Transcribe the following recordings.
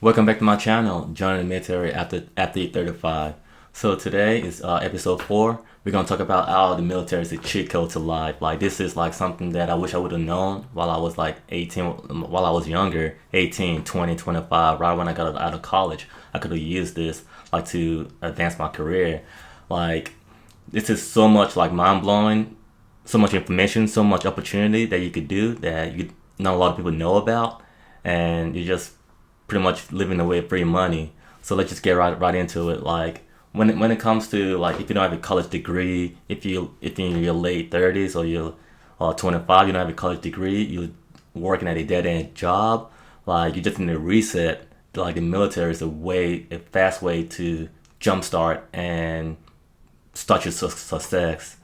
Welcome back to my channel, joining the military after athlete 35. So today is episode 4. We're gonna talk about how the military is a cheat code to life. Like this is like something that I wish I would have known while I was like 18, while I was younger, 18, 20, 25, right when I got out of college. I could have used this like to advance my career. Like this is so much like mind blowing, so much information, so much opportunity that you could do that you not a lot of people know about, and you just pretty much living away free money. So let's just get right into it. Like when it comes to like if you don't have a college degree, if you're in your late 30s or you're 25, you don't have a college degree, you're working at a dead end job, like you just need to reset. Like the military is a fast way to jumpstart and start your success.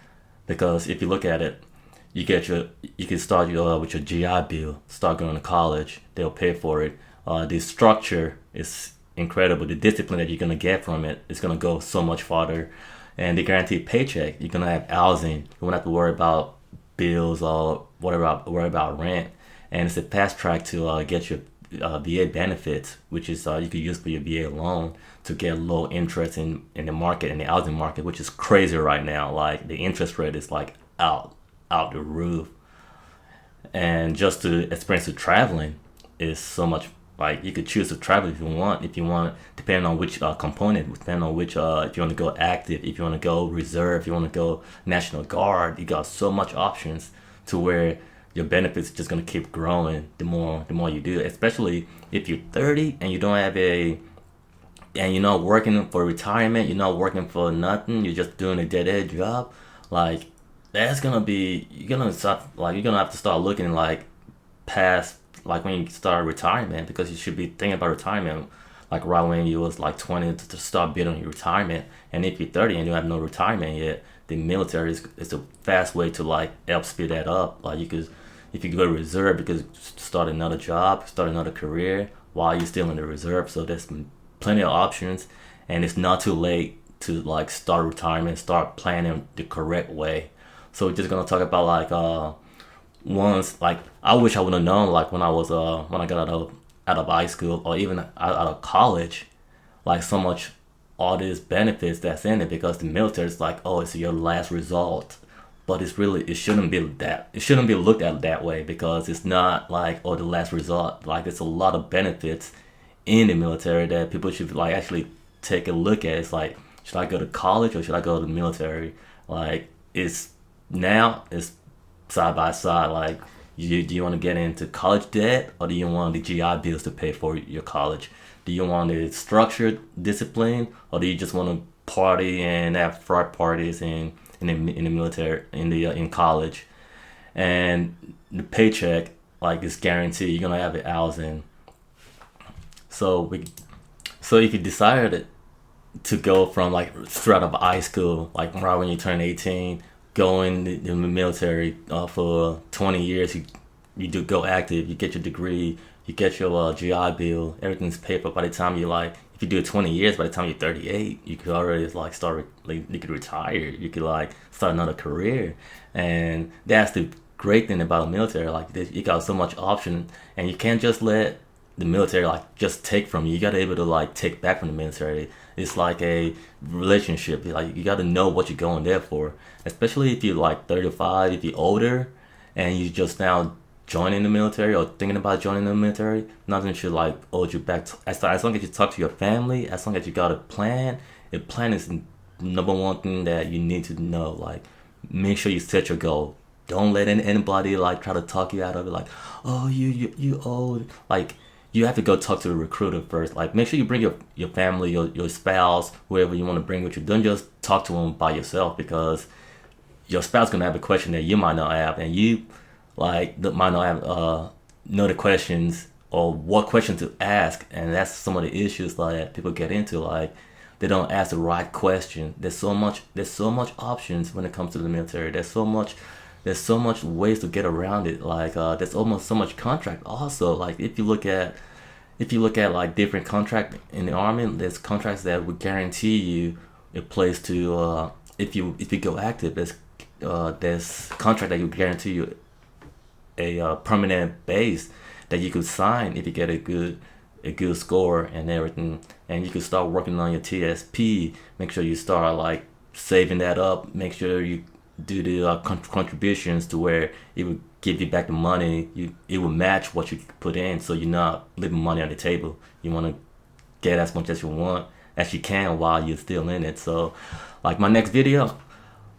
Because if you look at it, you can start with your GI Bill, start going to college. They'll pay for it. The structure is incredible. The discipline that you're gonna get from it is gonna go so much farther, and the guaranteed paycheck. You're gonna have housing. You won't have to worry about bills or whatever. Worry about rent, and it's a fast track to get your VA benefits, which is you could use for your VA loan to get low interest in the market, in the housing market, which is crazy right now. Like the interest rate is like out the roof, and just to experience the traveling is so much. Like you could choose to travel if you want. If you want, depending on which component, depending on which if you want to go active, if you want to go reserve, if you want to go National Guard, you got so much options to where your benefits just gonna keep growing the more you do. Especially if you're 30 and you don't have and you're not working for retirement, you're not working for nothing, you're just doing a dead end job. Like that's gonna be you're gonna have to start looking like past like when you start retirement, because you should be thinking about retirement like right when you was like 20 to start building your retirement. And if you're 30 and you have no retirement yet, the military is a fast way to like help speed that up. Like you could, if you go to reserve, you could start another job, start another career while you're still in the reserve. So there's plenty of options, and it's not too late to like start retirement, start planning the correct way. So we're just gonna talk about like once, like I wish I would have known like when I got out of high school or even out of college, like so much all these benefits that's in it, because the military is like, oh, it's your last result. But it shouldn't be looked at that way, because it's not like, oh, the last result. Like there's a lot of benefits in the military that people should like actually take a look at. It's like, should I go to college or should I go to the military? Like it's side by side. Like, do you want to get into college debt, or do you want the GI bills to pay for your college? Do you want the structured discipline, or do you just want to party and have frat parties in the military, in college? And the paycheck like is guaranteed. You're gonna have it housing. So if you decided to go from like straight out of high school, like right when you turn 18, go in the military for 20 years. You do go active, you get your degree, you get your GI Bill, everything's paid for. By the time you like, if you do it 20 years, by the time you're 38, you could already like start, like you could retire, you could like start another career. And that's the great thing about the military. Like you got so much option, and you can't just let the military like just take from you. You gotta able to like take back from the military. It's like a relationship. Like you gotta know what you're going there for. Especially if you're like 35, if you're older, and you just now joining the military or thinking about joining the military, nothing should like hold you back. As long as you talk to your family, as long as you got a plan. A plan is the number one thing that you need to know. Like make sure you set your goal. Don't let anybody like try to talk you out of it. Like, oh, you old. Like you have to go talk to the recruiter first. Like make sure you bring your family, your spouse, whoever you want to bring with you. Don't just talk to them by yourself, because your spouse gonna have a question that you might not have, and you like might not have know the questions or what question to ask. And that's some of the issues like people get into. Like they don't ask the right question. There's so much options when it comes to the military. There's so much ways to get around it. Like there's almost so much contract also. Like if you look at like different contract in the army, there's contracts that would guarantee you a place to if you go active. There's contract that will guarantee you a permanent base that you could sign if you get a good a good score and everything, and you can start working on your TSP. Make sure you start like saving that up. Make sure you do the contributions to where it will give you back the money. It will match what you put in, so you're not leaving money on the table. You want to get as much as you want as you can while you're still in it. So, like my next video,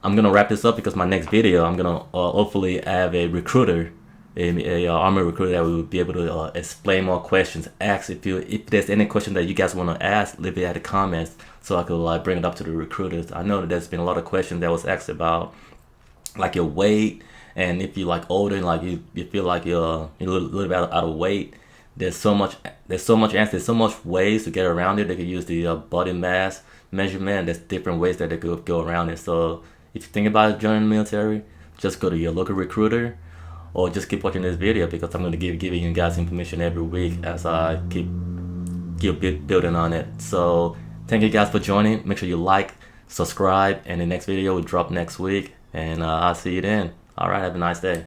I'm gonna wrap this up because my next video I'm gonna hopefully have a recruiter, a army recruiter that will be able to explain more questions. Ask if there's any question that you guys want to ask, leave it at the comments so I could like bring it up to the recruiters. I know that there's been a lot of questions that was asked about like your weight, and if you're like older and like you feel like you're a little bit out of weight. There's so much answers. There's so much ways to get around it. They could use the body mass measurement. There's different ways that they could go around it. So if you think about joining the military, just go to your local recruiter, or just keep watching this video because I'm going to giving you guys information every week as I keep building on it. So thank you guys for joining. Make sure you like, subscribe, and the next video will drop next week. And I'll see you then. All right, have a nice day.